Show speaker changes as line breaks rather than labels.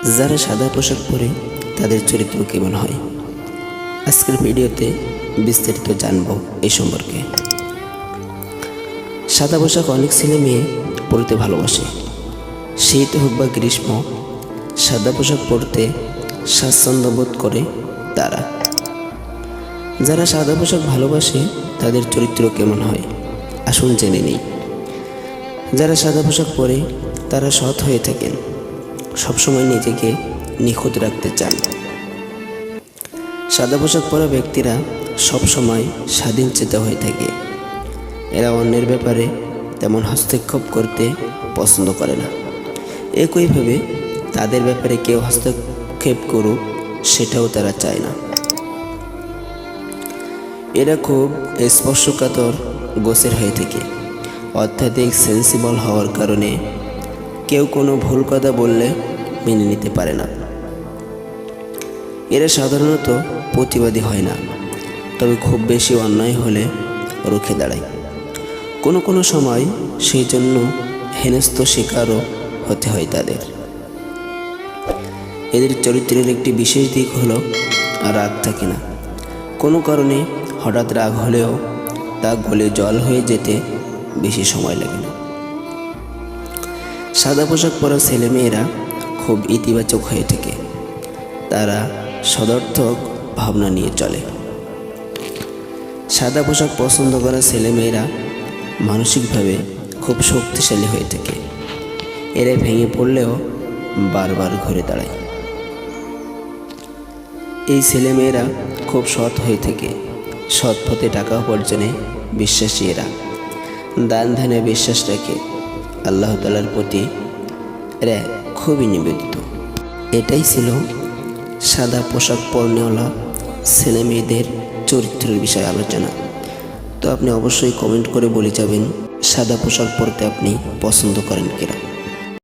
যারা সাদা পোশাক পরে তাদের চরিত্র কেমন হয়, আজকের ভিডিওতে বিস্তারিত জানব এই সম্পর্কে। সাদা পোশাক অনেক ছেলে মেয়ে পরতে ভালোবাসে। শীত হোক বা গ্রীষ্ম, সাদা পোশাক পরতে স্বাচ্ছন্দ্য বোধ করে তারা। যারা সাদা পোশাক ভালোবাসে তাদের চরিত্র কেমন হয়, আসুন জেনে নিই। যারা সাদা পোশাক পরে তারা সৎ হয়ে থাকেন, সবসময় নিজেকে নিখুঁত রাখতে চান। সাদা পোশাক পরা ব্যক্তিরা সবসময় স্বাধীনচেতা হয়ে থাকে। এরা অন্যের ব্যাপারে তেমন হস্তক্ষেপ করতে পছন্দ করে না। একইভাবে তাদের ব্যাপারে কেউ হস্তক্ষেপ করুক সেটাও তারা চায় না। এরা খুব স্পর্শকাতর গোছের হয়ে থাকে। অত্যাধিক সেন্সিবল হওয়ার কারণে কেউ কোনো ভুল কথা বললে মেনে নিতে পারে না। এরা সাধারণত প্রতিবাদী হয় না, তবে খুব বেশি অন্যায় হলে রুখে দাঁড়ায়। কোনো সময় সেই জন্য হেনস্থ শিকারও হতে হয় তাদের। এদের চরিত্রের একটি বিশেষ দিক হলো রাগ থাকে না। কোনো কারণে হঠাৎ রাগ হলেও তা গলে জল হয়ে যেতে বেশি সময় লাগে না। সাদা পোশাক পরা ছেলেমেয়েরা খুব ইতিবাচক হয়ে থাকে। তারা সদর্থক ভাবনা নিয়ে চলে। সাদা পোশাক পছন্দ করা ছেলেমেয়েরা মানসিকভাবে খুব শক্তিশালী হয়ে থাকে। এরা ভেঙে পড়লেও বারবার ঘুরে দাঁড়ায়। এই ছেলেমেয়েরা খুব সৎ হয়ে থাকে। সৎ পথে টাকা উপার্জনে বিশ্বাসী এরা। দান ধ্যানে বিশ্বাস রাখে। আল্লাহ তাআলার প্রতি এরা খুবই নিবেদিত। এটাই ছিল সাদা পোশাক পরনেওয়ালা ছেলে মেয়েদের চরিত্রের বিষয়ে আলোচনা। তো আপনি অবশ্যই কমেন্ট করে বলে যাবেন সাদা পোশাক পরতে আপনি পছন্দ করেন কিনা।